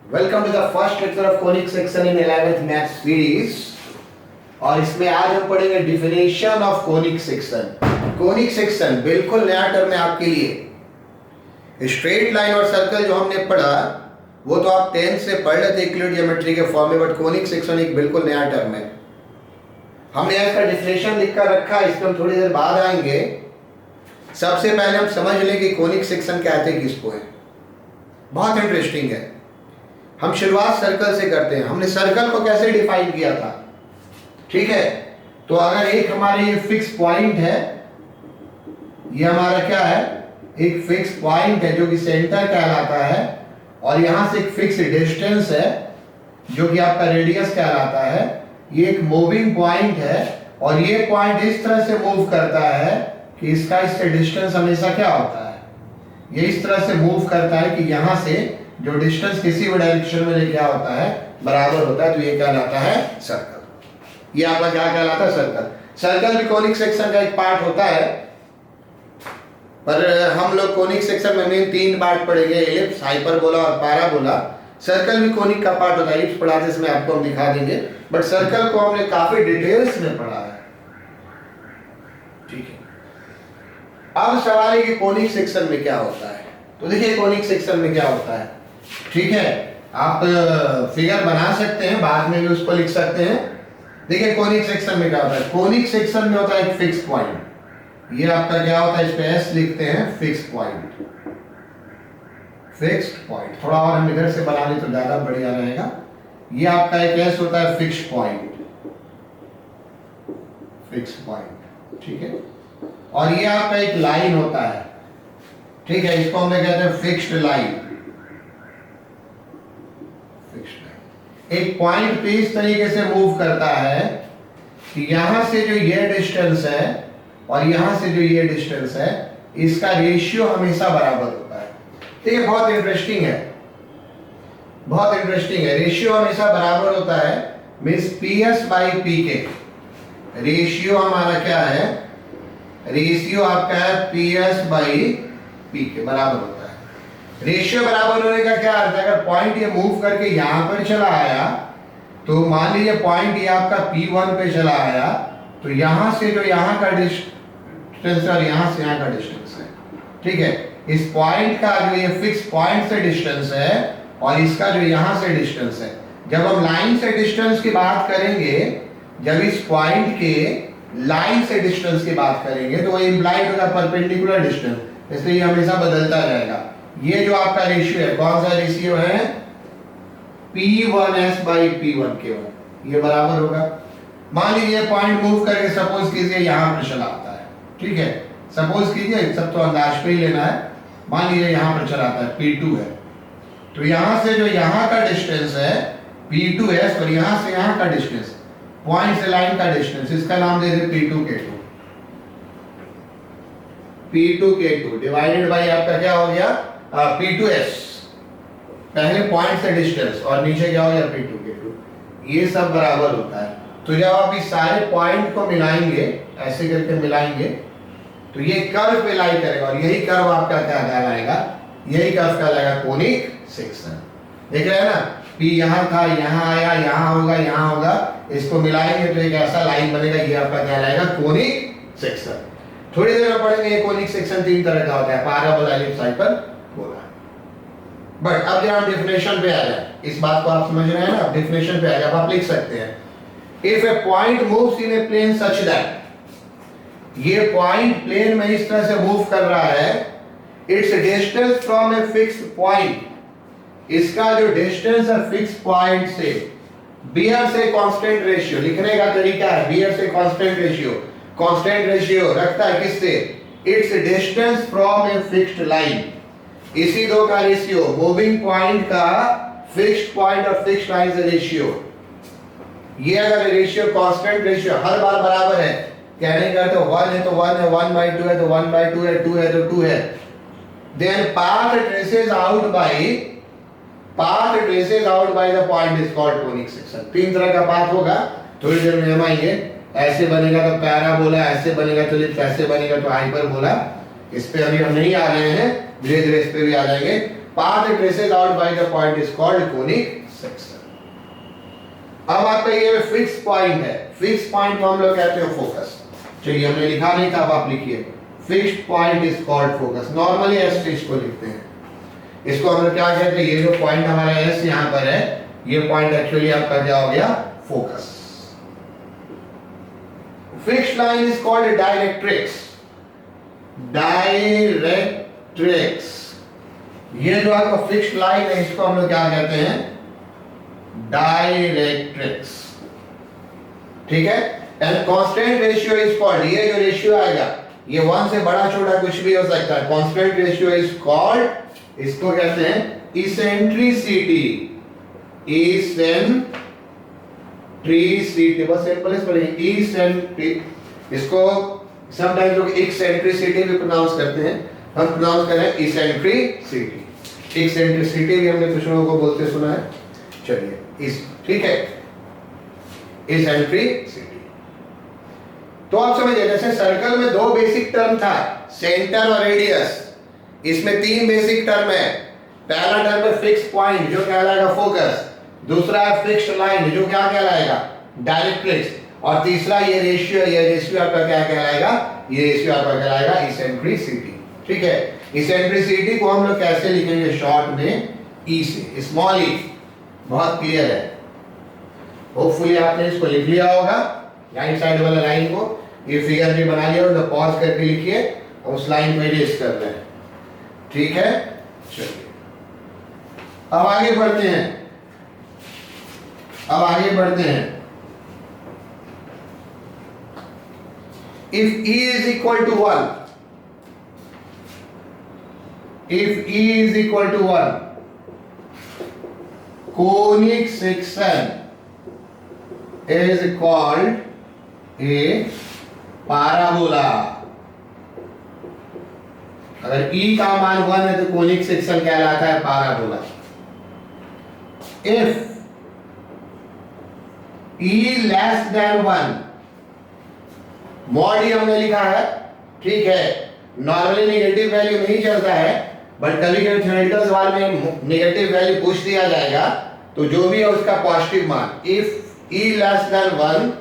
Welcome to the first lecture of conic section in 11th math series. और इसमें आज हम पढ़ेंगे definition of conic section. Conic section बिल्कुल नया टर्म है आपके लिए। स्ट्रेट लाइन और सर्कल जो हमने पढ़ा वो तो आप 10th से पढ़ लेते यूक्लिड ज्योमेट्री के फॉर्म में, बट कोनिक सेक्शन एक बिल्कुल नया टर्म है। हमने इसका डिफिनेशन लिख कर रखा है, इसमें हम थोड़ी देर बाद आएंगे। सबसे पहले हम समझ लें कि कोनिक सेक्शन कहते किसको है। बहुत इंटरेस्टिंग है। हम शुरुआत सर्कल से करते हैं। हमने सर्कल को कैसे डिफाइन किया था, ठीक है। तो अगर एक हमारे ये फिक्स पॉइंट है, ये हमारा क्या है, एक फिक्स पॉइंट है जो कि सेंटर कहलाता है, और यहां से एक फिक्स डिस्टेंस है जो कि आपका रेडियस कहलाता है। ये एक मूविंग पॉइंट है और ये पॉइंट इस तरह से मूव करता है कि इसका इससे डिस्टेंस हमेशा क्या होता है, ये इस तरह से मूव करता है कि यहां से जो डिस्टेंस किसी भी डायरेक्शन में क्या होता है, बराबर होता है। तो ये कहलाता है सर्कल। ये आपका क्या कहलाता है, सर्कल। सर्कल भी कोनिक सेक्शन का एक पार्ट होता है, पर हम लोग कोनिक सेक्शन में मेन 3 पार्ट पढ़ेंगे, एलिप्स, हाइपरबोला और पैराबोला। सर्कल भी कोनिक का पार्ट होता है। एलिप्स पढ़ाते इसमें आपको हम दिखा देंगे, बट सर्कल को हमने काफी डिटेल्स में पढ़ा है, ठीक है। अब सवाल है कि कोनिक सेक्शन में क्या होता है। तो देखिए कोनिक सेक्शन में क्या होता है, ठीक है। आप फिगर बना सकते हैं, बाद में भी उसको लिख सकते हैं। देखिए कोनिक सेक्शन में क्या होता है। कोनिक सेक्शन में होता है एक फिक्स पॉइंट। ये आपका क्या होता है, इस पे एस लिखते हैं, फिक्स पॉइंट, फिक्स्ड पॉइंट। थोड़ा और हम इधर से बना ले तो ज्यादा बढ़िया रहेगा। ये आपका एक एस होता है, फिक्स्ड पॉइंट, फिक्स्ड पॉइंट, ठीक है। और ये आपका एक लाइन होता है, ठीक है। इसको हम कहते हैं फिक्स्ड लाइन। एक पॉइंट पे इस तरीके से मूव करता है कि यहां से जो ये डिस्टेंस है और यहां से जो ये डिस्टेंस है, इसका रेशियो हमेशा बराबर होता है। तो ये बहुत इंटरेस्टिंग है, बहुत इंटरेस्टिंग है। रेशियो हमेशा बराबर होता है, means PS by PK। Ratio हमारा क्या है, रेशियो आपका है PS बाई PK बराबर होता है। रेशियो बराबर होने का क्या अर्थ है, अगर पॉइंट ये मूव करके यहां पर चला आया, तो मान लीजिए पॉइंट ये आपका P1 पे चला आया, तो यहां से जो यहां का डिस्टेंस और यहां से यहां का डिस्टेंस है, ठीक है। इस पॉइंट का जो ये फिक्स पॉइंट से डिस्टेंस है और इसका जो यहां से डिस्टेंस है। जब हम लाइन से डिस्टेंस की बात करेंगे, जब इस पॉइंट के लाइन से डिस्टेंस की बात करेंगे, तो वो इंप्लाइड होगा परपेंडिकुलर डिस्टेंस, इसलिए ये हमेशा बदलता जाएगा। ये जो आपका रेशियो है, कौन सा रेशियो है, P1S बाई P1K1, ये बराबर होगा। मान लीजिए पॉइंट मूव करके सपोज कीजिए यहां पर चला आता है, ठीक है। सपोज कीजिए, सब तो अंदाज पे ही लेना है। मान लीजिए यहां पर चला आता है, P2 है, तो यहां से जो यहां का डिस्टेंस है P2S, और यहां से यहां का डिस्टेंस, पॉइंट से लाइन का डिस्टेंस, इसका नाम दे दे P2K2। P2K2 डिवाइडेड बाई आपका क्या हो गया, P2S, पहले पॉइंट से डिस्टेंस, और नीचे क्या हो गया P2K2। ये सब बराबर होता है। तो जब आप इस सारे पॉइंट को मिलाएंगे, ऐसे करके मिलाएंगे, तो ये कर्व पे लाई करेगा, और यही कर्व आपका क्या कहलाएगा, यही कर्व कहलाएगा कोनिक सेक्शन। देख रहे हैं ना, P यहां था, यहां आया, यहां होगा, यहां होगा, इसको मिलाएंगे तो एक ऐसा लाइन बनेगा, ये आपका कहलाएगा कोनिक सेक्शन। थोड़ी देर में पढ़ेंगे ये कोनिक सेक्शन 3 तरह का होता है, पैराबोला, एलिप्स, हाइपरबोला। बट अब जब हम डेफिनेशन पे आ जाए, इस बात को आप समझ रहे हैं ना, डेफिनेशन पे आ जाए, आप लिख सकते हैं, if a point moves in a plane such that, ये पॉइंट प्लेन में इस तरह से मूव कर रहा है, its distance from a fixed point, इसका जो डिस्टेंस है फिक्स पॉइंट से, बियर से कांस्टेंट रेशियो, लिखने का तरीका है, बियर से कांस्टेंट रेशियो, कांस्टेंट रेशियो रखता है किससे, it's distance from a fixed line. इसी दो का रेशियो, मूविंग पॉइंट का फिक्स्ड पॉइंट और फिक्स्ड लाइन से रेशियो, ये अगर रेशियो कांस्टेंट रेशियो हर बार बराबर है, कहने का तो 1 है तो 1 है, 1/2 है तो 1/2 है, 2 है तो 2 है, then path traces out by the point is called conic section. 3 तरह का पाथ होगा, थोड़ी देर में हम आएंगे। ऐसे बनेगा तो पैराबोला, ऐसे बनेगा तो एलिप्स, ऐसे बनेगा तो हाइपरबोला। इस पे अभी हम नहीं आ रहे हैं, धीरे धीरे इस पे भी आ जाएंगे। path it traces out by the point is called conic section. अब आपका ये फिक्स पॉइंट है, फिक्स पॉइंट को हम लोग कहते हैं फोकस। चलिए हमने लिखा नहीं था, अब आप लिखिए, fixed point is called focus. Normally S इसको लिखते हैं, इसको हम लोग क्या कहते हैं, ये जो पॉइंट हमारा एस यहाँ पर है, ये पॉइंट एक्चुअली आपका क्या हो गया, focus. Fixed line is called directrix, directrix. ये जो आपका फिक्स्ड लाइन है इसको हम लोग क्या कहते हैं, डायरेक्ट्रिक्स, ठीक है। And constant ratio is called, ये जो रेशियो आएगा ये 1 से बड़ा छोटा कुछ भी हो सकता है, कांस्टेंट रेशियो इज कॉल्ड, इसको कहते हैं इसेंट्रिसिटी, इसेंट्रिसिटी, बस सिंपल इस पर इसेंट्री, इसको समटाइम्स लोग एक्सेंट्रिसिटी भी प्रोनाउंस करते हैं, हम प्रोनाउंस कर रहे हैं इसेंट्रिसिटी। एक्सेंट्रिसिटी भी हमने कुछ लोगों को बोलते सुना है, चलिए इस, ठीक है, इसेंट्रिसिटी। तो आप समझिए, जैसे सर्कल में 2 बेसिक टर्म था, सेंटर और रेडियस, इसमें 3 बेसिक टर्म है। पहला टर्म है फिक्स पॉइंट जो कहलाएगा फोकस, दूसरा है फिक्स्ड लाइन जो क्या कहलाएगा, डायरेक्ट्रिक्स, और तीसरा ये रेशियो, ये रेशियो आपका क्या कहलाएगा, ये रेशियो आपका कहलाएगा इसेंट्रिसिटी, ठीक है। इसेंट्रिसिटी को हम लोग कैसे लिखेंगे, शॉर्ट में ई से, स्मॉल ई, बहुत क्लियर है। होपफुली आपने इसको लिख लिया होगा, राइट साइड वाला लाइन को, ये फिगर भी बना लिया होगा, पॉज करके लिखिए और उस लाइन को इरेज कर रहे हैं, ठीक है। चलिए अब आगे बढ़ते हैं, अब आगे बढ़ते हैं। If E is equal to 1, if E is equal to 1, conic section is called a parabola। अगर E का मान 1 है तो कोनिक सेक्शन कहलाता है parabola. If E less than 1, mod E हमने लिखा है, ठीक है, नॉर्मली नेगेटिव वैल्यू नहीं चलता है, बट कभी कभी थ्योरेटिकल सवाल में नेगेटिव वैल्यू पूछ दिया जाएगा, तो जो भी है उसका पॉजिटिव मान। If E less than 1,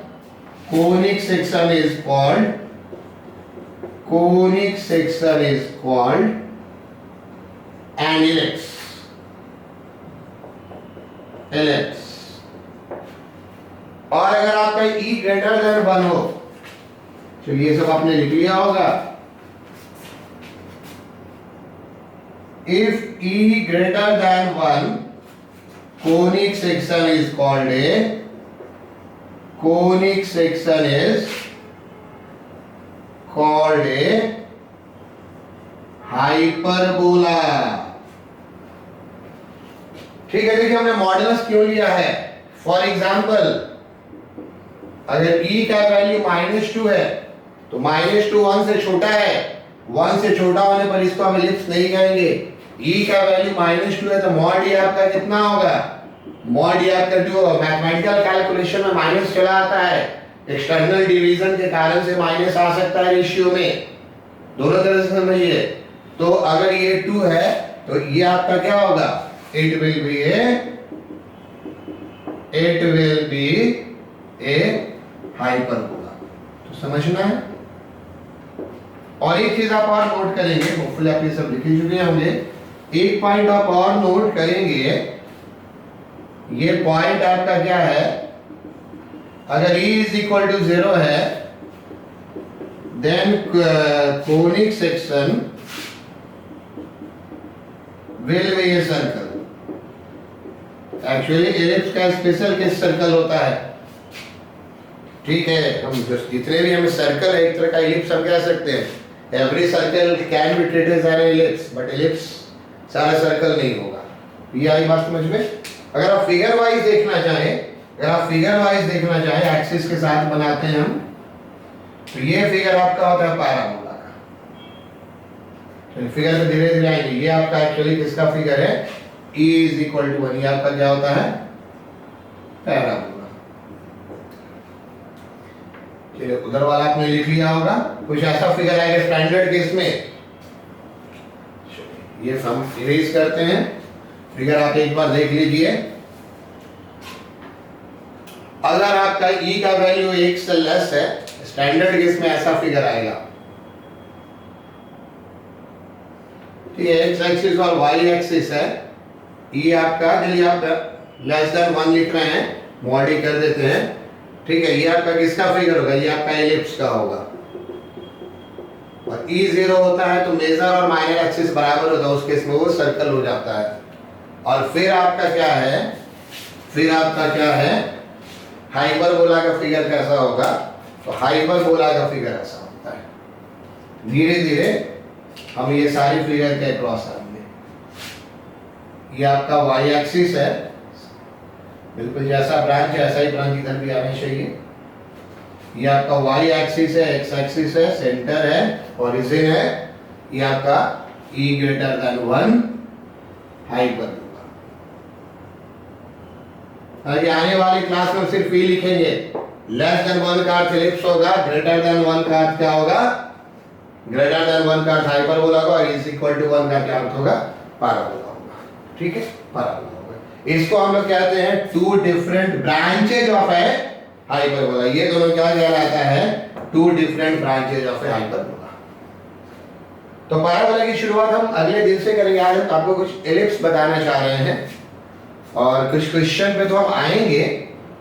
conic section is called an ellipse, ellipse। और अगर आपका E greater than 1 हो, चलिए सब आपने लिख लिया होगा, if E greater than 1, conic section is called a hyperbola, ठीक है। देखिए हमने मॉडुलस क्यों लिया है, फॉर एग्जाम्पल अगर E का वैल्यू -2 है तो -2 1 से छोटा है, 1 से छोटा होने पर इसको हम एलिप्स नहीं कहेंगे। E का वैल्यू -2 है तो मॉड E आपका कितना होगा, मॉड E आपका जो मैथमेटिकल कैलकुलेशन में माइनस चला आता है, एक्सटर्नल डिवीजन के कारण से माइनस आ सकता है रेशियो में, दोनों तरह से समझिए। तो अगर ये 2 है तो ये आपका क्या होगा, it will be A hyperbola. तो समझना है। और एक चीज आप और नोट करेंगे, होपफुली आप ये सब लिख ही चुके होंगे, एक पॉइंट आप और नोट करेंगे, ये पॉइंट आपका क्या है, अगर E is equal to 0 है, then conic section will be a circle। Actually ellipse का स्पेशल केस सर्कल होता है, ठीक है। हम जितने भी हमें सर्कल है एक तरह का एलिप्स हम कह सकते हैं, every circle can be treated as an ellipse, but ellipse सारा सर्कल नहीं होगा। ये आई बात समझ में। अगर आप फिगर वाइज देखना चाहें, एक्सिस के साथ बनाते हैं हम, तो ये फिगर आपका होता है पैराबोला का। चलिए फिगर पे धीरे धीरे आएंगे। ये आपका एक्चुअली किसका फिगर है, E is equal to 1, ये आपका क्या होता है, पैराबोला। चलिए उधर वाला आपने लिख लिया होगा, कुछ ऐसा फिगर आएगा स्टैंडर्ड केस में, ये हम इरेज करते हैं, फिगर आप एक बार देख लीजिए। अगर आपका ई का वैल्यू 1 से लेस है, स्टैंडर्ड केस में ऐसा फिगर आएगा, ठीक है। एक्स एक्सिस और वाई एक्सिस है, ई आपका, चलिए आप लेस देन 1 लिख रहे हैं, मॉडिफाई कर देते हैं, ठीक है। ये आपका किसका फिगर होगा? ये आपका एलिप्स का होगा। और ई 0 होता है तो मेजर और माइनर एक्सिस बराबर होता है, उस केस में वो सर्कल हो जाता है। और फिर आपका क्या है? फिर आपका क्या है? हाइपरबोला का फिगर कैसा होगा? तो हाइपरबोला का फिगर ऐसा होता है। धीरे धीरे हम ये सारी फिगर के क्रॉस आएंगे। ये आपका वाई एक्सिस है, बिल्कुल जैसा ब्रांच है ऐसा ही ब्रांच इधर भी आना चाहिए। ये आपका वाई एक्सिस है, एक्स एक्सिस है, सेंटर है, ओरिजिन है। ये आपका ई ग्रेटर देन 1 हाइपरबोला। आगे आने वाली क्लास में सिर्फ ई लिखेंगे। लेस देन 1 का अर्थ एलिप्स होगा, ग्रेटर देन 1 का अर्थ क्या होगा? ग्रेटर देन 1 का अर्थ हाइपरबोला होगा, और इज इक्वल टू 1 का क्या अर्थ होगा? पैराबोला होगा, ठीक है, पैराबोला होगा। इसको हम लोग कहते हैं two different branches of a hyperbola. ये दोनों क्या कहलाता है? Two different branches of a hyperbola. तो पैराबोला की शुरुआत हम अगले दिन से करेंगे। आज हम आपको कुछ एलिप्स बताना चाह रहे हैं और कुछ क्वेश्चन पे तो हम आएंगे,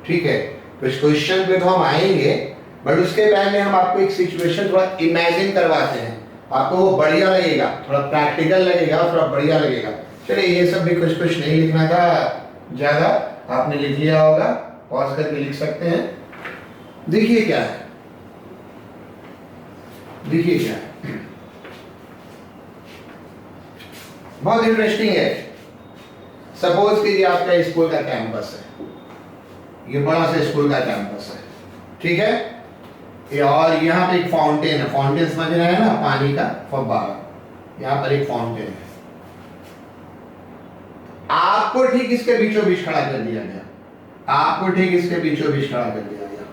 ठीक है, कुछ क्वेश्चन पे तो हम आएंगे, बट उसके पहले हम आपको एक सिचुएशन थोड़ा इमेजिन करवाते हैं। आपको वो बढ़िया लगेगा, थोड़ा प्रैक्टिकल लगेगा, थोड़ा बढ़िया लगेगा। चलिए, ये सब भी कुछ कुछ नहीं लिखना था ज्यादा, आपने लिख लिया होगा, पॉज करके लिख सकते हैं। देखिए क्या है, देखिए क्या है, बहुत इंटरेस्टिंग है। सपोज कीजिए आपका स्कूल का कैंपस है, ये बड़ा सा स्कूल का कैंपस है, ठीक है। ये और यहाँ पे एक फाउंटेन है, फाउंटेन समझ रहे हैं ना, पानी का फव्वारा, यहाँ पर एक फाउंटेन है। आपको ठीक इसके बीचों बीच खड़ा कर दिया गया, आपको ठीक इसके बीचों बीच खड़ा कर दिया गया,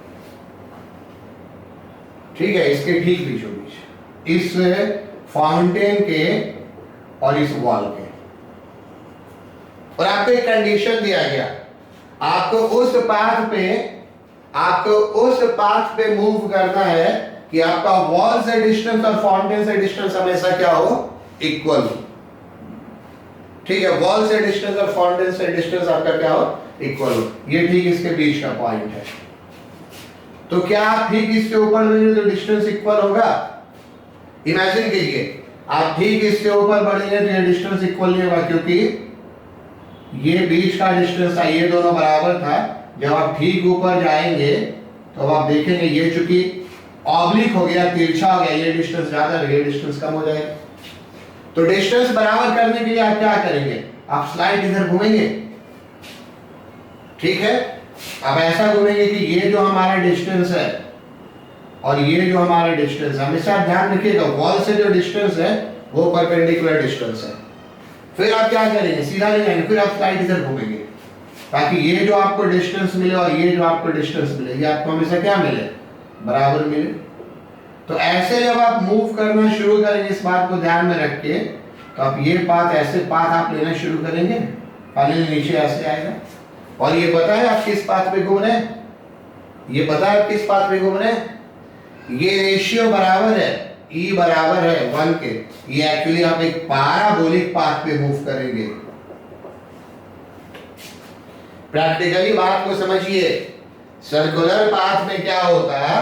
ठीक है, इसके ठीक बीचों बीच, इस फाउंटेन के और इस वॉल के। और आपको एक कंडीशन दिया गया, आपको उस पाथ पे मूव करना है कि आपका वॉल से डिस्टेंस और फाउंटेन से डिस्टेंस हमेशा क्या हो? इक्वल हो, ठीक है। वॉल से डिस्टेंस और फाउंटेन से डिस्टेंस आपका क्या हो? इक्वल हो। ये ठीक इसके बीच का पॉइंट है। तो क्या आप ठीक इसके ऊपर बढ़ेंगे तो डिस्टेंस इक्वल होगा? इमेजिन कीजिए, आप ठीक इसके ऊपर बढ़ेंगे तो ये डिस्टेंस इक्वल नहीं होगा, क्योंकि ये बीच का डिस्टेंस था, ये दोनों बराबर था। जब आप ठीक ऊपर जाएंगे तो आप देखेंगे ये चूंकि ऑब्लिक हो गया, तिरछा हो गया, ये डिस्टेंस ज्यादा है, ये डिस्टेंस कम हो जाएगा। तो डिस्टेंस बराबर करने के लिए आप क्या करेंगे? आप स्लाइड इधर घूमेंगे, ठीक है। अब ऐसा घूमेंगे कि ये जो हमारा डिस्टेंस है और ये जो हमारा डिस्टेंस है, हमेशा ध्यान रखिएगा, वॉल से जो डिस्टेंस है वो परपेंडिकुलर डिस्टेंस है। फिर आप क्या करेंगे? सीधा नहीं जाएंगे, फिर आप स्लाइड इधर घूमेंगे, ताकि ये जो आपको डिस्टेंस मिले और ये जो आपको डिस्टेंस मिले, ये आपको हमेशा क्या मिले? बराबर मिले। तो ऐसे जब आप मूव करना शुरू करेंगे, इस बात को ध्यान में रख के, तो आप ये पाथ, ऐसे पाथ आप लेना शुरू करेंगे, फाइनली नीचे ऐसे आएगा। और ये पता है आप किस पाथ पे घूम रहे हैं? ये पता है आप किस पाथ पे घूम रहे हैं? ये रेशियो बराबर है, ई बराबर है 1 के। ये एक्चुअली आप एक पैराबोलिक पाथ पे मूव करेंगे। प्रैक्टिकली बात को समझिए, सर्कुलर पाथ में क्या होता है?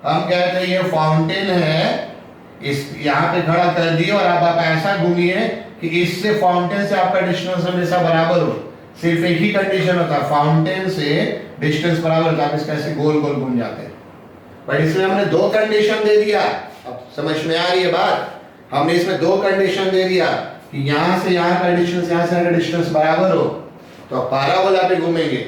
हम कहते हैं ये फाउंटेन है, इस यहाँ पे खड़ा कर दिए और आप ऐसा घूमिए कि इससे फाउंटेन से आपका डिस्टेंस हमेशा बराबर हो। सिर्फ एक ही कंडीशन होता है, फाउंटेन से डिस्टेंस बराबर होता है, आप इसका ऐसे गोल गोल घूम जाते हैं। बट इसमें हमने 2 कंडीशन दे दिया। अब समझ में आ रही है बात? हमने इसमें 2 कंडीशन दे दिया कि यहाँ से यहाँ का डिस्टेंस, यहाँ से यहाँ का डिस्टेंस बराबर हो, तो पैराबोला पे घूमेंगे।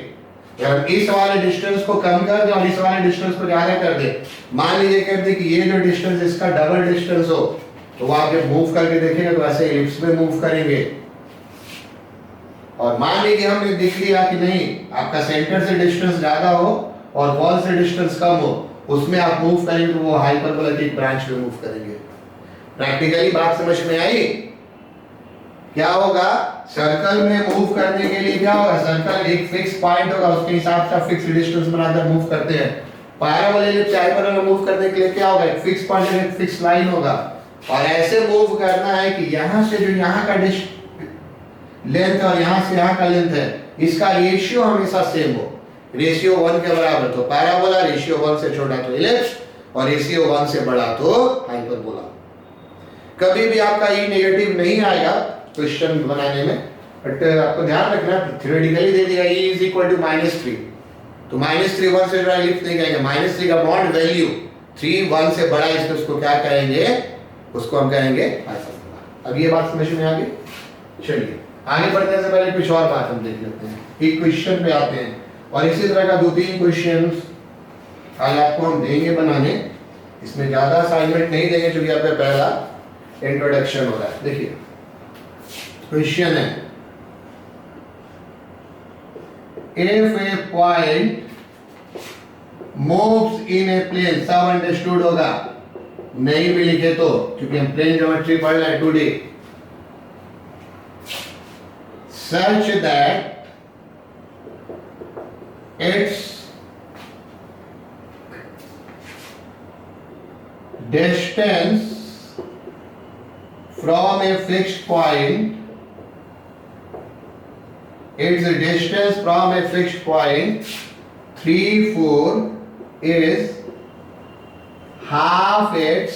अगर इस वाले डिस्टेंस को कम कर दे और इस वाले डिस्टेंस को ज्यादा कर दे, मान लीजिए कर दे कि ये जो डिस्टेंस इसका डबल डिस्टेंस हो, तो वो आप जब मूव करके देखेंगे तो ऐसे एलिप्स में मूव करेंगे। और मान लीजिए हमने देख लिया कि नहीं, आपका सेंटर से डिस्टेंस ज्यादा हो और वॉल से डिस्टेंस कम हो, उसमें आप मूव करेंगे तो वो हाइपरबोला की ब्रांच में मूव करेंगे। प्रैक्टिकली बात समझ में आई? क्या होगा, सर्कल में मूव करने के लिए क्या होगा, सर्कल एक फिक्स पॉइंट होगा, उसके हिसाब से फिक्स डिस्टेंस बनाकर मूव करते हैं। पैराबोला एलिप्स हाइपरबोला में मूव करने के लिए क्या होगा, एक फिक्स पॉइंट, एक फिक्स लाइन होगा, और ऐसे मूव करना है कि यहां से जो यहां का लेंथ और यहां से यहां का लेंथ है, इसका रेशियो हमेशा सेम हो, रेशियो 1 के बराबर। तो पैराबोला रेशियो 1 से छोटा तो एलिप्स, और रेशियो 1 से बड़ा तो हाइपरबोला। कभी भी आपका ई नेगेटिव नहीं आएगा क्वेश्चन बनाने में, बट आपको ध्यान रखना थ्योरेटिकली दे दिया e इज इक्वल टू -3, तो -3 1 से बड़ा लिफ्ट नहीं कहेंगे, -3 का मॉड वैल्यू 3 1 से बड़ा, इसको उसको क्या कहेंगे, उसको हम कहेंगे हाइपरबोला। अब ये बात समझ में आ गई। चलिए आगे बढ़ने से पहले कुछ और बात हम देख लेते हैं, एक क्वेश्चन पे आते हैं, और इसी तरह का 2-3 क्वेश्चंस आज आपको हम देंगे बनाने। इसमें ज्यादा असाइनमेंट नहीं देंगे क्योंकि आपका पहला इंट्रोडक्शन हो रहा है। देखिए क्वेश्चन है, if a point moves in a plane, सब अंडरस्टूड होगा, नहीं भी लिखे तो, क्योंकि हम प्लेन ज्योमेट्री पढ़ रहे हैं today, such that its distance from a fixed point, its distance from a fixed point 3 4 is half its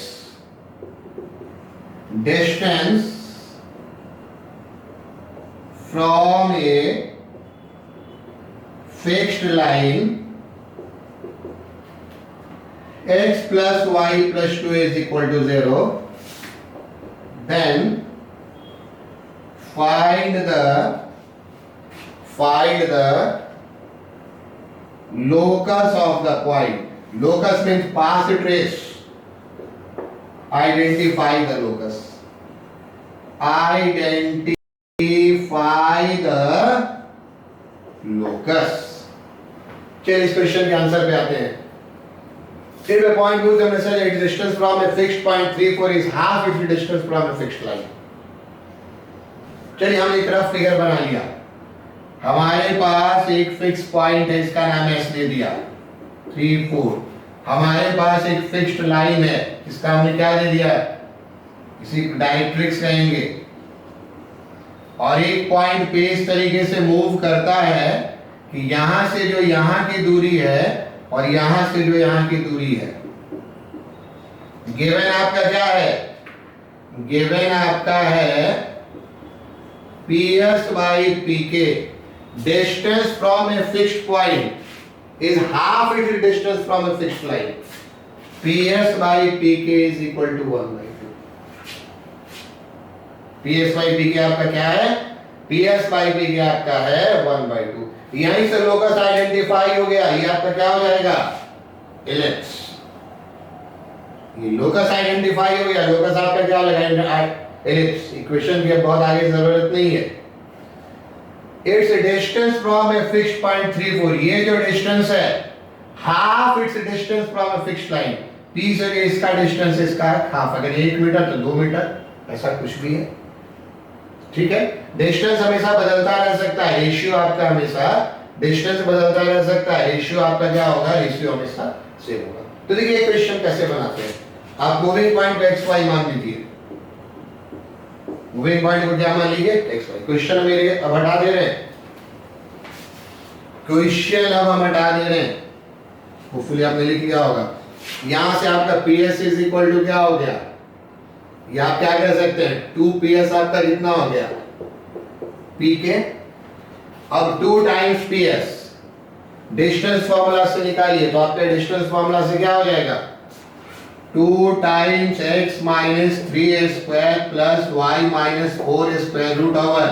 distance from a fixed line x plus y plus 2 is equal to 0, then find the locus of the point. Locus means path trace. Identify the locus. Identify the locus. चलिए इस question के answer पे आते हैं। If a point moves a message, its distance from a fixed point 3 4 is half its distance from a fixed line. चलिए हमने एक तरफ फिगर बना लिया, हमारे पास एक फिक्स पॉइंट है, इसका नाम एस दे दिया 3 4, हमारे पास एक फिक्स्ड लाइन है, इसका हमने क्या दे दिया, इसी डायरेक्ट्रिक्स कहेंगे, और एक पॉइंट पे इस तरीके से मूव करता है कि यहां से जो यहां की दूरी है और यहां से जो यहां की दूरी है, गिवन आपका क्या है, गिवन आपका है PS by PK, distance from a fixed point is half its distance from a fixed line. PS by PK is equal to 1/2. PS by PK आपका क्या है, PS by PK आपका है 1/2। यहीं से लोकस आइडेंटिफाई हो गया, ये आपका क्या हो जाएगा, एलिप्स। ये लोकस आइडेंटिफाई हो गया, लोकस आपका क्या लगा, एलिप्स। इक्वेशन की अब बहुत आगे जरूरत नहीं है। Its distance from a fixed point 3 4, ये जो डिस्टेंस है half it's distance from a fixed line, P से इसका डिस्टेंस इसका हाफ, अगर 1 मीटर तो 2 मीटर, ऐसा कुछ भी है, ठीक है। डिस्टेंस हमेशा बदलता रह सकता है, रेशियो आपका हमेशा डिस्टेंस बदलता रह सकता है, रेशियो आपका क्या होगा, रेशियो हमेशा सेम होगा। तो देखिए ये क्वेश्चन कैसे बनाते हैं, आप मूविंग पॉइंट को एक्स वाई मान लीजिए, मूविंग पॉइंट को क्या मान लीजिए, एक्स वाई। क्वेश्चन मेरे अब हटा दे रहे हैं, क्वेश्चन अब हम हटा दे रहे हैं, होपफुली आपने लिख लिया होगा। यहां से आपका PS इज इक्वल टू क्या हो गया, या आप क्या कह सकते हैं 2PS आपका कितना हो गया, PK। अब 2 टाइम्स PS, डिस्टेंस फॉर्मूला से निकालिए, तो आपके डिस्टेंस फॉर्मूला से क्या हो जाएगा, 2 times x minus 3 square plus y minus 4 square root over,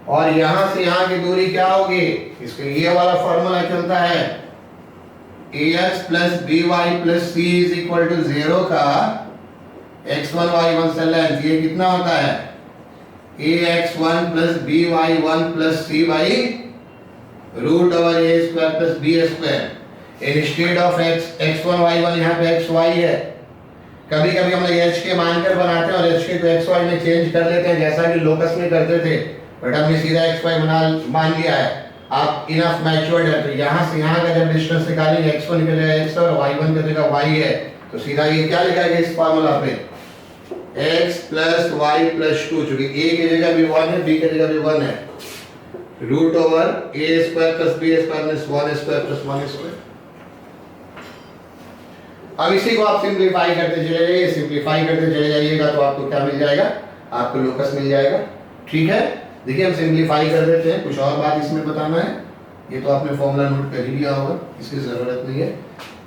और यहां से यहां की दूरी क्या होगी, इसके ये वाला फॉर्मूला चलता है ax plus by plus c is equal to 0 का x1 y1 से लेंथ, ये कितना होता है ax1 plus by1 plus c by root over a square plus b square. Instead of x x1 y1 यहाँ पे xy है, कभी कभी हम लोग एच के मानकर बनाते हैं और एच के को एक्स वाई में चेंज कर लेते हैं जैसा कि लोकस में करते थे, बट हमने सीधा एक्स वाई मान लिया है। आप इनफ मैच्योर्ड है तो यहाँ से यहाँ का जब डिस्टेंस निकालेंगे x1 निकलेगा x और y1 की जगह y है, तो सीधा ये क्या लिखाएंगे इस फार्मूला पे x प्लस वाई प्लस 2, चूंकि a की जगह भी 1 है, b की जगह भी 1 है, root over a square plus b square plus 1 square plus 1 square. अब इसी को आप सिंपलीफाई करते चले जाइए, सिंपलीफाई करते चले जाइएगा तो आपको क्या मिल जाएगा, आपको लोकस मिल जाएगा। ठीक है, देखिए हम सिंपलीफाई कर देते हैं, कुछ और बात इसमें बताना है, ये तो आपने फॉर्मूला नोट कर ही लिया होगा, इसकी जरूरत नहीं है।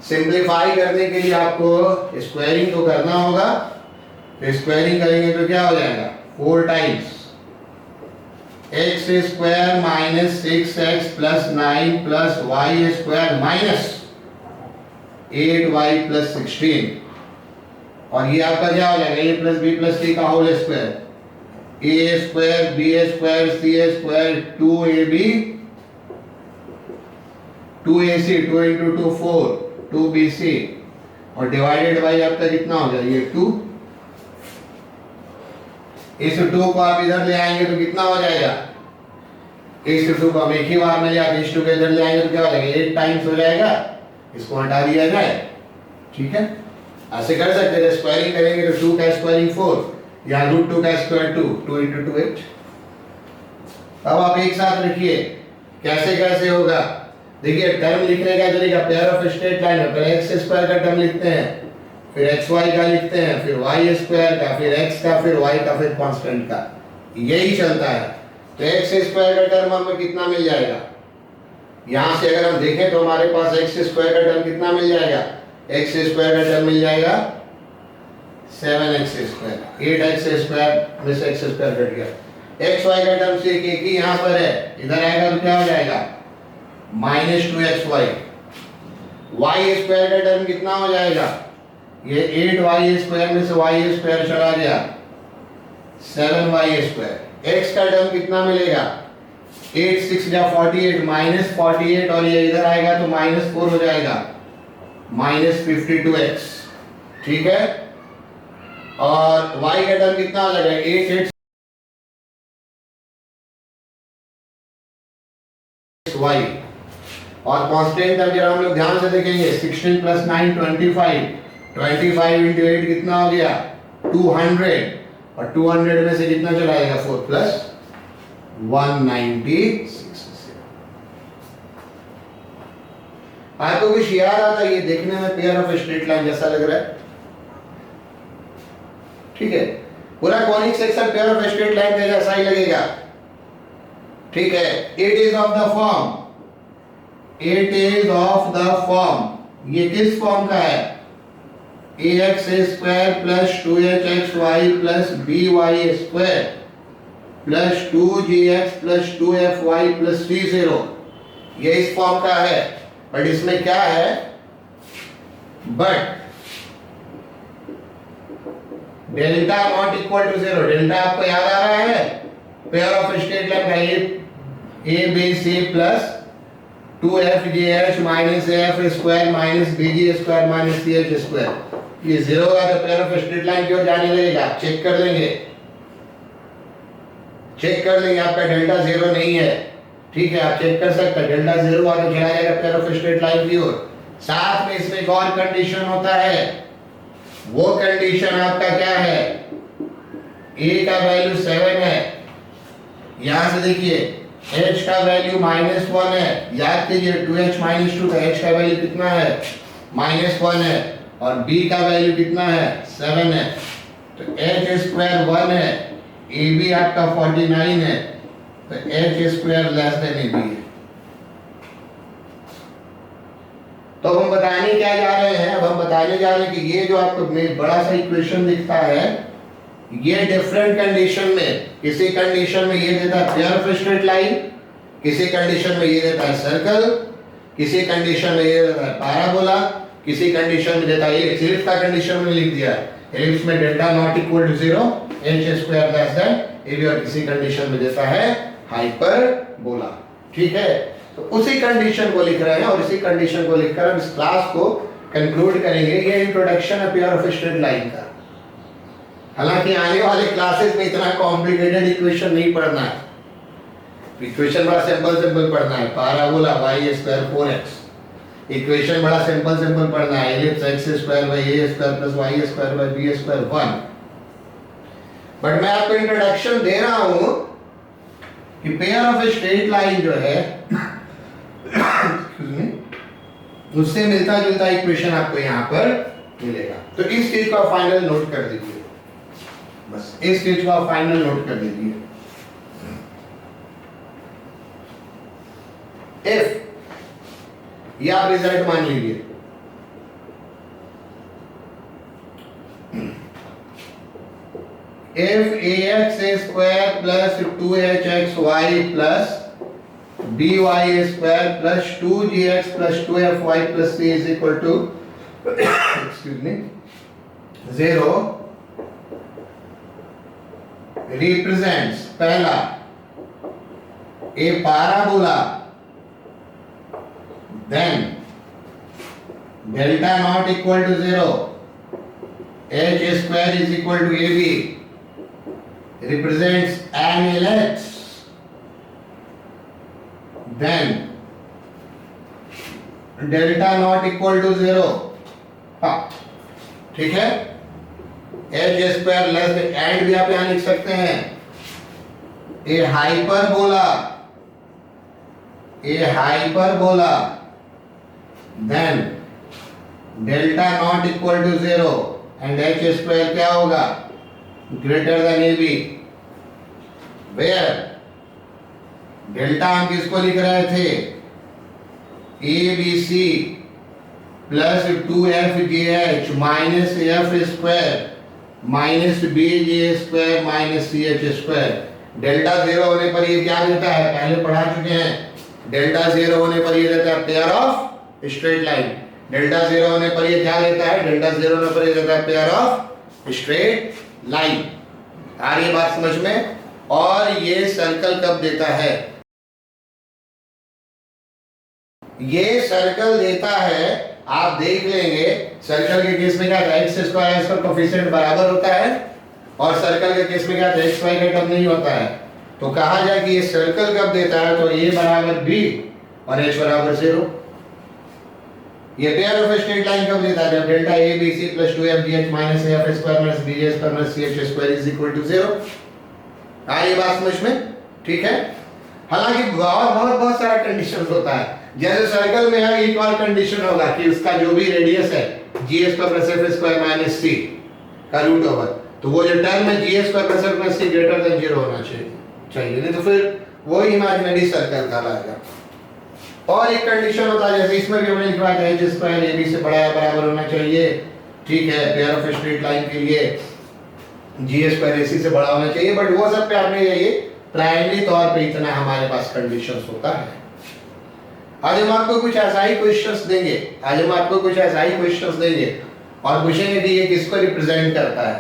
सिंपलीफाई करने के लिए आपको स्क्वायरिंग तो करना होगा, तो स्क्वायरिंग करेंगे तो क्या हो जाएगा 4 times x square minus 6x plus 9 plus y square minus 8y plus 16, और ये आपका क्या हो जाएगा a plus b plus c का whole square, a square b square c square 2ab 2ac 2 into 2 4 2bc, और डिवाइडेड बाय आपका कितना हो जाएगा ये 2। इस 2 को आप इधर ले आएंगे तो कितना हो जाएगा, इस 2 को हम एक ही बार में ले आते, इस 2 को इधर ले आएंगे तो क्या हो जाएगा 8 टाइम्स हो जाएगा, इसको हटा दिया जाए। ठीक है, ऐसे कर सकते हैं, स्क्वायरिंग करेंगे तो 2 का स्क्वायरिंग 4, या रूट 2 का स्क्वायर 2, 2 into 2 8। अब आप एक साथ लिखिए कैसे कैसे होगा, देखिए टर्म लिखने का तरीका पेयर ऑफ स्ट्रेट लाइन है, पहले एक्स स्क्वायर का टर्म लिखते हैं, फिर एक्स वाई का लिखते हैं, फिर वाई स्क्वायर का, फिर एक्स का, फिर वाई का, फिर कांस्टेंट का, यही चलता है। तो एक्स स्क्वायर का टर्म हमें कितना मिल जाएगा, यहां से अगर हम देखें तो हमारे पास एक्स स्क्वायर का टर्म कितना मिल जाएगा, एक्स स्क्वायर का टर्म मिल जाएगा 7x स्क्वायर, 8x स्क्वायर में से x स्क्वायर कट गया, एक्स वाई का टर्म से एक ही यहाँ पर है, इधर आएगा तो क्या हो जाएगा माइनस 2xy, वाई स्क्वायर का टर्म कितना हो जाएगा, ये 8y स्क्वायर में से y स्क्वायर चला गया 7y स्क्वायर, x का टर्म कितना मिलेगा 8 6 या 48 माइनस 48, और ये इधर आएगा तो माइनस 4 हो जाएगा माइनस 52x। ठीक है, और y का टर्म कितना हो जाएगा 8 y, और कांस्टेंट टर्म जरा हम लोग ध्यान से देखेंगे 16 प्लस 9 25, 25 into 8 कितना हो गया 200, और 200 में से कितना चला जाएगा 4 प्लस 196। आपको कुछ याद आता है, ये देखने में पेयर ऑफ स्ट्रेट लाइन जैसा लग रहा है, ठीक है, पूरा conic section pair of straight line के जैसा ही लगेगा। ठीक है, it is of the form, it is of the form, ये किस फॉर्म का है, ax square plus 2hxy plus by square plus 2gx plus 2fy plus 30, ये इस फॉर्म का है। बट इसमें क्या है, but delta not equal to 0, delta आपको याद आ रहा है, पेयर ऑफ स्ट्रेट लाइन का a b c plus 2fgh minus f square minus bg square minus ch square, ये 0 का तो पेयर ऑफ स्ट्रेट लाइन क्यों जाने लगेगा, चेक कर लेंगे, चेक कर लेंगे, आपका डेल्टा 0 नहीं है। ठीक है, आप चेक कर सकते हैं, डेल्टा 0 आगे चला जाएगा पेयर ऑफ स्ट्रेट लाइन की ओर। साथ में इसमें एक और कंडीशन होता है, वो कंडीशन आपका क्या है, a का वैल्यू 7 है, यहां से देखिए h का वैल्यू -1 है, याद कीजिए 2h - 2 का h का वैल्यू कितना है -1 है, और b का वैल्यू कितना है 7 है, तो h स्क्वायर 1 है, ab आपका 49 है, तो h square less than ab है। तो हम बताने क्या जा रहे हैं, अब हम बताने जा रहे हैं कि ये जो आपको बड़ा सा इक्वेशन दिखता है, ये डिफरेंट कंडीशन में, किसी कंडीशन में ये देता है पेयर ऑफ स्ट्रेट लाइन, किसी कंडीशन में ये देता है सर्कल, किसी कंडीशन में ये देता है पैराबोला, किसी कंडीशन में देता है एलिप्स का कंडीशन में लिख दिया है, एलिप्स में delta not equal to 0, h square less than ab, और किसी कंडीशन में देता है हाइपरबोला। ठीक है, तो उसी कंडीशन को लिख रहे हैं, और इसी कंडीशन को लिखकर हम इस क्लास को कंक्लूड करेंगे। ये इंट्रोडक्शन है पेयर ऑफ स्ट्रेट लाइन का। हालांकि आने वाले क्लासेस में इतना कॉम्प्लिकेटेड इक्वेशन नहीं पढ़ना है, इक्वेशन बड़ा सिंपल पढ़ना है। Parabola y square 4x, equation बड़ा सिंपल पढ़ना है। Ellipse x square by a square plus y square by b square 1। But मैं आपको इंट्रोडक्शन दे रहा हूं कि पेयर ऑफ स्ट्रेट लाइन जो है उससे मिलता जुलता इक्वेशन आपको यहां पर मिलेगा। तो इस चीज को आप फाइनल नोट कर दीजिए, बस इस चीज को आप फाइनल नोट कर दीजिए। इफ ये आप रिजल्ट मान लीजिए, if ax square plus 2hxy plus by square plus 2gx plus 2fy plus c is equal to excuse me 0 represents पहला a parabola, then delta not equal to 0, h square is equal to ab represents an ellipse, then delta not equal to 0। हाँ ठीक है, h square less and भी आप यहां लिख सकते हैं। A hyperbola then delta not equal to 0 and h square क्या होगा, greater than a b, where delta हम किसको लिख रहे थे, a b c plus 2fgh minus f square minus b g square minus c h square. Delta 0 होने पर ये क्या देता है, पहले पढ़ा चुके हैं। डेल्टा 0 होने पर ये देता है pair of straight line. Delta 0 होने पर ये क्या देता है, डेल्टा 0 होने पर ये देता है पेयर ऑफ स्ट्रेट लाइन। आ रही बात समझ में। और ये सर्कल कब देता है, ये सर्कल देता है, आप देख लेंगे सर्कल के केस में क्या था, एक्स स्क्वायर इसका कोफिशिएंट बराबर होता है, और सर्कल के केस में क्या था, एक्स वाई का टर्म नहीं होता है। तो कहा जाए कि ये सर्कल कब देता है, तो ए बराबर बी और एच बराबर 0। ये पेयर ऑफ स्ट्रेट लाइन कब देता है, जब delta a b c plus 2fgh minus f square minus bj square minus ch square is equal to 0। आ ये बात समझ में, ठीक है। हालांकि बहुत सारा कंडीशंस होता है, जैसे सर्कल में है एक और कंडीशन होगा कि उसका जो भी रेडियस है g square plus f square minus c का रूट ओवर, तो वो जो टर्म है g square plus f plus c greater than 0 होना चाहिए, नहीं तो फिर वो इमेजिनरी सर्कल कहलाएगा। और एक कंडीशन होता है जैसे इसमें भी हमने लिखा है एच स्क्वायर ए बी से बड़ा या बराबर होना चाहिए, ठीक है। पेयर ऑफ स्ट्रेट लाइन के लिए जी स्क्वायर ए सी से बड़ा होना चाहिए, बट वो सब पे आपने ये प्राइमरी तौर पे इतना हमारे पास कंडीशंस होता है। आज हम आपको कुछ ऐसा ही क्वेश्चंस देंगे, और पूछेंगे कि ये किसको रिप्रेजेंट करता है,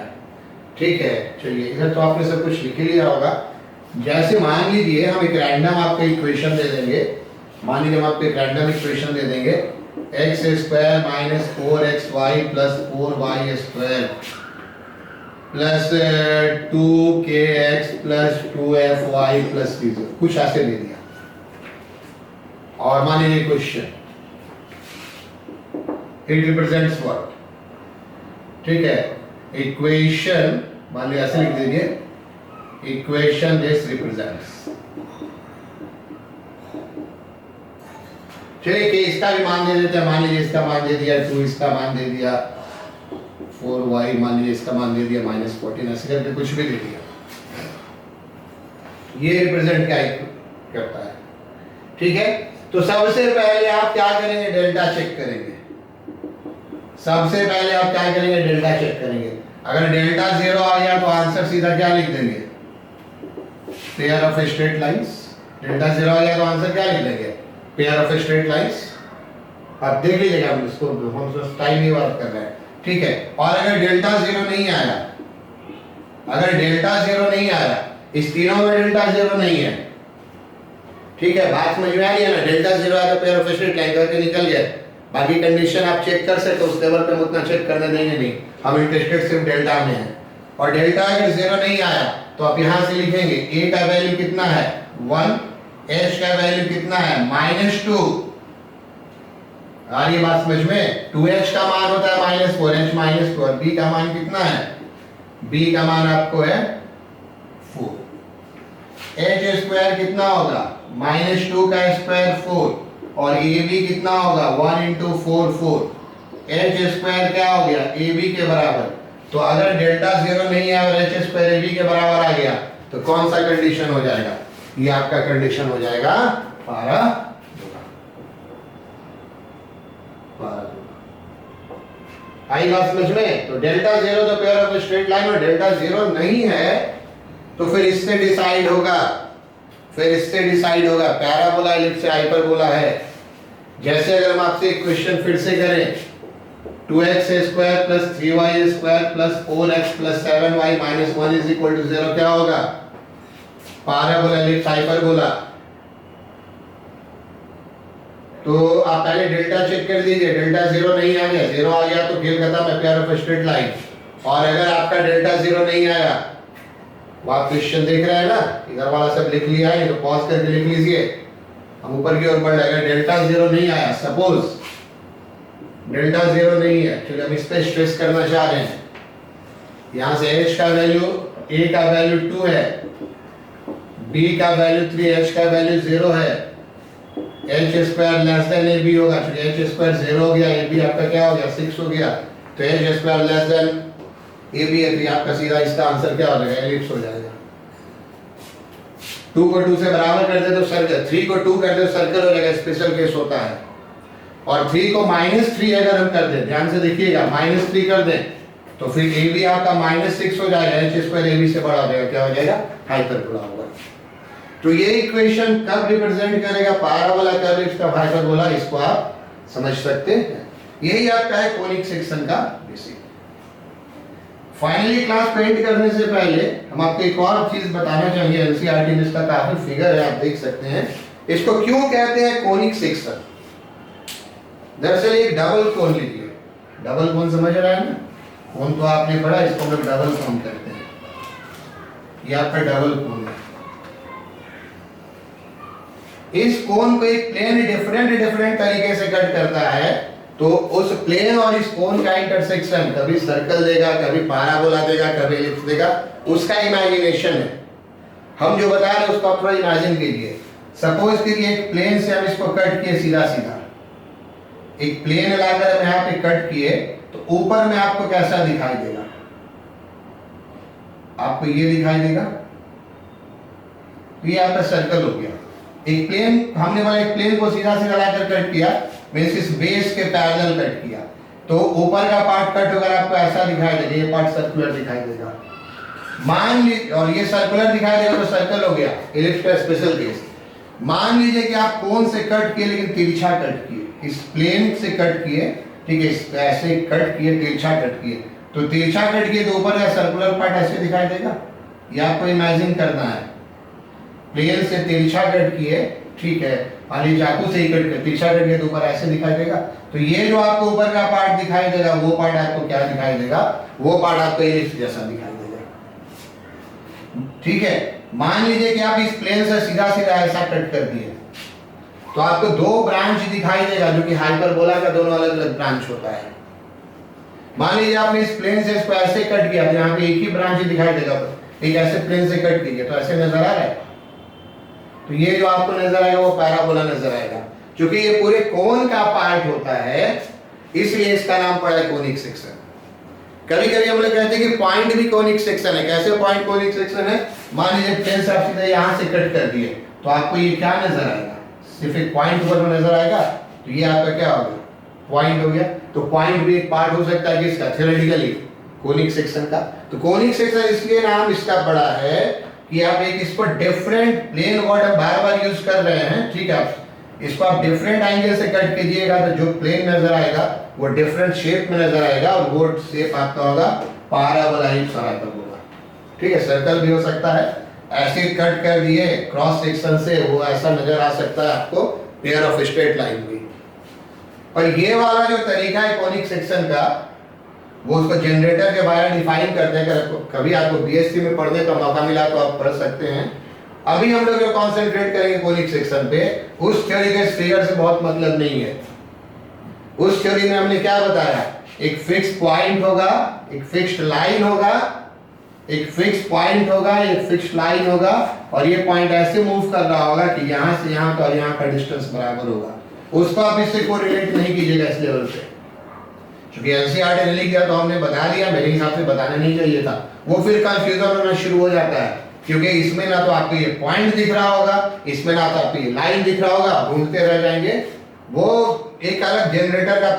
ठीक है। चलिए इधर तो आपने सब कुछ लिख लिया होगा। जैसे मान लीजिए हम एक रैंडम आपको इक्वेशन दे देंगे, मान लीजिए हम आपको एक रैंडम इक्वेशन दे देंगे, x square minus 4xy plus 4y square plus 2kx plus 2fy plus 0, कुछ ऐसे दे दिया। और मान लीजिए क्वेश्चन इट रिप्रेजेंट्स व्हाट, ठीक है। इक्वेशन मान लीजिए ऐसे लिख दीजिए, इक्वेशन दिस रिप्रेजेंट्स, चलिए कि इसका भी मान दे देते हैं। मान लीजिए इसका मान दे दिया 2, इसका मान दे दिया 4y, मान लीजिए इसका मान दे दिया -14, ऐसे करके कुछ भी दे दिया। ये रिप्रेजेंट क्या करता है, ठीक है। तो सबसे पहले आप क्या करेंगे, डेल्टा चेक करेंगे। सबसे पहले आप क्या करेंगे, डेल्टा चेक करेंगे। अगर डेल्टा 0 आ गया तो आंसर सीधा क्या लिख देंगे, pair of straight lines. Delta 0 आ गया तो आंसर क्या लिख देंगे, पेयर ऑफ स्ट्रेट लाइंस। आप देख लीजिएगा, हम इसको हम टाइम ही बात कर रहे हैं, ठीक है। और अगर डेल्टा 0 नहीं आया, अगर डेल्टा 0 नहीं आया, इस तीनों में डेल्टा 0 नहीं है, ठीक है। बात समझ में आ रही है ना। डेल्टा 0 आया तो पेयर ऑफ स्ट्रेट लाइन करके निकल गया, बाकी कंडीशन आप चेक कर सकते हो, उस लेवल पे हम उतना चेक करने देंगे नहीं, हम इंटरेस्टेड सिर्फ डेल्टा में है। और डेल्टा अगर 0 नहीं आया तो आप यहां से लिखेंगे a का वैल्यू कितना है 1, h का वैल्यू कितना है -2। आ रही बात समझ में? 2h का मान होता है -4, h -4, और b का मान कितना है? b का मान आपको है 4। h स्क्वायर कितना होगा? -2 का स्क्वायर 4, और ab कितना होगा 1 × 4 4। h स्क्वायर क्या हो गया? ab के बराबर। तो अगर डेल्टा 0 नहीं है और h स्क्वायर ab के बराबर आ गया तो कौन सा कंडीशन हो जाएगा? ये आपका कंडीशन हो जाएगा पाराबोला। आई बात समझ में? तो डेल्टा 0 तो पेयर ऑफ स्ट्रेट लाइन, और डेल्टा 0 नहीं है तो फिर इससे डिसाइड होगा, पैराबोला एलिप्स से हाइपरबोला है। जैसे अगर हम आपसे एक क्वेश्चन फिर से करें, 2x² + 3y² + 4x + 7y - 1 = 0 क्या होगा? Parabola ellipse hyperbola. तो आप पहले डेल्टा चेक कर लीजिए, डेल्टा 0 नहीं आ गया, 0 आ गया तो खेल खत्म है, पेयर ऑफ स्ट्रेट लाइन। और अगर आपका डेल्टा 0 नहीं आया, वो आप क्वेश्चन देख रहे हैं ना, इधर वाला सब लिख लिया है तो पॉज करके लिख लीजिए, हम ऊपर की ओर बढ़ रहे हैं। अगर डेल्टा 0 नहीं आया, सपोज डेल्टा 0 नहीं है, चलिए हम इस पे स्ट्रेस करना चाह रहे हैं। यहां से h का वैल्यू, a का वैल्यू 2 है, b का वैल्यू 3, h का वैल्यू 0 है, h square less than ab होगा, चलिए h स्क्वायर 0 हो गया, ab आपका क्या हो गया 6 हो गया, तो h square less than ab है, तो आपका सीधा इसका आंसर क्या हो जाएगा? एलिप्स हो जाएगा। 2 को 2 से बराबर कर दे तो सर्कल, 3 को 2 कर दे तो सर्कल हो जाएगा, स्पेशल केस होता है। और 3 को -3 अगर हम कर दें, ध्यान से देखिएगा, -3 कर दें तो फिर AB आपका -6 हो जाएगा, h स्क्वायर AB से बड़ा हो जाएगा, क्या हो जाएगा? हाइपरबोला होगा। तो ये इक्वेशन कब रिप्रेजेंट करेगा पैराबोला, कब इसका हाइपरबोला, इसको आप समझ सकते हैं। यही आपका है कोनिक सेक्शन का बेसिक। फाइनली क्लास पेंट करने से पहले हम आपको एक और चीज बताना चाहेंगे, एनसीईआरटी में इसका काफी फिगर है, आप देख सकते हैं। इसको क्यों कहते हैं कोनिक सेक्शन? दरअसल एक डबल कोन लीजिए, डबल कोन समझ रहा है ना? कोन तो आपने पढ़ा, इसको हम लोग डबल कोन कहते हैं। ये आपका डबल कोन है। इस कोन को एक प्लेन डिफरेंट तरीके से कट करता है, तो उस प्लेन और इस कोन का इंटरसेक्शन कभी सर्कल देगा, कभी पैराबोला देगा, कभी एलिप्स देगा, उसका इमेजिनेशन है। हम जो बता रहे हैं उसको आप थोड़ा इमेजिन कीजिए। सपोज कीजिए एक प्लेन से हम इसको कट किए सीधा सीधा, एक प्लेन लाकर हम यहाँ पे कट किए, तो ऊपर में आपको कैसा दिखाई देगा? आपको ये दिखाई देगा, ये आपका सर्कल हो गया। एक प्लेन, हमने वाला एक प्लेन को सीधा सीधा लाकर कट किया, मींस इस बेस के पैरेलल कट किया, तो ऊपर का पार्ट कट होकर आपको ऐसा दिखाई देगा, ये पार्ट सर्कुलर दिखाई देगा। मान लीजिए, और ये सर्कुलर दिखाई देगा तो सर्कल हो गया, एलिप्स का स्पेशल केस। मान लीजिए कि आप कोन से कट किए लेकिन तिरछा कट किए, इस प्लेन से कट किए, ठीक है, ऐसे कट किए, तिरछा कट किए, तो तिरछा कट किए तो ऊपर का सर्कुलर पार्ट ऐसे दिखाई देगा। ये आपको इमेजिन करना है, प्लेन से तिरछा कट किए, ठीक है, मान चाकू से ही कट कर तिरछा कट किए तो ऊपर ऐसे दिखाई देगा। तो ये जो आपको ऊपर का पार्ट दिखाई देगा, वो पार्ट आपको क्या दिखाई देगा? वो पार्ट आपको एलिप्स जैसा दिखाई देगा, ठीक है। मान लीजिए कि आप इस प्लेन से सीधा सीधा ऐसा कट कर दिए, तो आपको दो ब्रांच दिखाई देगा, जो कि हाइपरबोला का दोनों अलग अलग ब्रांच होता है। मान लीजिए आपने इस प्लेन से इसको ऐसे कट किया, यहाँ पे एक ही ब्रांच दिखाई देगा, एक ऐसे प्लेन से कट कीजिए तो ऐसे नजर आ रहा है, तो ये जो आपको नजर आएगा वो पैराबोला नजर आएगा। क्योंकि ये पूरे कोन का पार्ट होता है, इसलिए इसका नाम पड़ा है कोनिक सेक्शन। कभी कभी हम लोग कहते हैं कि पॉइंट भी कोनिक सेक्शन है। कैसे पॉइंट कोनिक सेक्शन है? मान लीजिए प्लेन से आप सीधे यहाँ से कट कर दिए, तो आपको ये क्या नजर आएगा? सिर्फ एक पॉइंट ऊपर में नजर आएगा, तो ये आपका क्या हो गया? पॉइंट हो गया। तो पॉइंट भी एक पार्ट हो सकता है किसका? थ्योरेटिकली कोनिक सेक्शन का। तो कोनिक सेक्शन इसलिए नाम इसका पड़ा है कि आप एक इसको डिफरेंट प्लेन वर्ड हम बार बार यूज कर रहे हैं, ठीक है, आप इसको आप डिफरेंट एंगल से कट कीजिएगा तो जो प्लेन नजर आएगा वो डिफरेंट शेप में नजर आएगा, और वो शेप आपका होगा पैराबोला होगा, ठीक है। सर्कल भी हो सकता है, ऐसे कट कर दिए क्रॉस सेक्शन से, वो ऐसा नजर आ सकता है आपको पेयर ऑफ स्ट्रेट लाइन भी। पर ये वाला जो तरीका है कोनिक सेक्शन का, वो उसको जनरेटर के बारे में डिफाइन करते हैं। कभी आपको बीएससी में पढ़ने का मौका मिला तो आप पढ़ सकते हैं। अभी हम लोग जो कॉन्सेंट्रेट करेंगे कोनिक सेक्शन पे, उस थ्योरी के फिगर से बहुत मतलब नहीं है। उस थ्योरी में हमने क्या बताया, एक फिक्स पॉइंट होगा, एक फिक्स्ड लाइन होगा, एक फिक्स पॉइंट होगा, एक फिक्स्ड लाइन होगा, और ये पॉइंट ऐसे मूव कर रहा होगा कि यहां से यहां का और यहां का डिस्टेंस बराबर होगा। उसको आप इससे कोरिलेट नहीं कीजिएगा इस लेवल पे, क्योंकि एनसीईआरटी ने लिख दिया तो हमने बता दिया, मेरे हिसाब से बताना नहीं चाहिए था। वो फिर कंफ्यूजन होना शुरू हो जाता है, क्योंकि इसमें ना तो आपको ये पॉइंट दिख रहा होगा, इसमें ना तो आपको ये लाइन दिख रहा होगा, ढूंढते रह जाएंगे। वो एक अलग जनरेटर का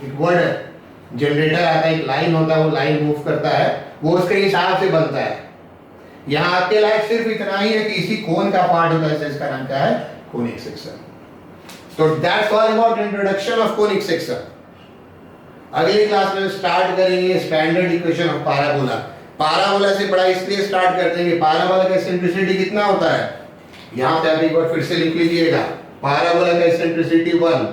एक वर्ड है, जनरेटर आता है, एक लाइन होता है, वो लाइन मूव करता है, वो उसके हिसाब से बनता है। यहाँ आपके लायक सिर्फ इतना ही है कि इसी कोन का पार्ट होता है, इसका नाम क्या है, कोनिक सेक्शन। तो that's all about introduction of conic section. अगली क्लास में स्टार्ट करेंगे standard equation of parabola. Parabola से पढ़ाई इसलिए स्टार्ट करते हैं कि पैराबोला का एसेंट्रिसिटी कितना होता है, यहां पे आप एक बार फिर से लिख लीजिएगा, पैराबोला का एसेंट्रिसिटी 1,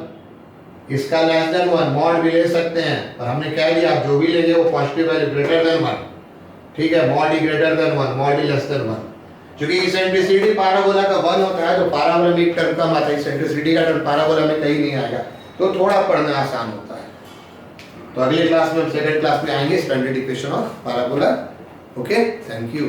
इसका लेस देन 1, मॉड भी ले सकते हैं, और हमने कह दिया आप जो भी लेंगे वो पॉजिटिव वैल्यू ग्रेटर देन 1, ठीक है, मॉड ही ग्रेटर देन 1, मॉड ही लेस देन 1। क्योंकि एसेंट्रिसिटी पैराबोला का 1 होता है, तो पैराबोला में एक टर्म कम आता है, एसेंट्रिसिटी का टर्म पैराबोला में कहीं नहीं आएगा, तो थोड़ा पढ़ना आसान होता है। तो अगली क्लास में हम सेकंड क्लास में आएंगे standard equation of parabola. Okay, thank you.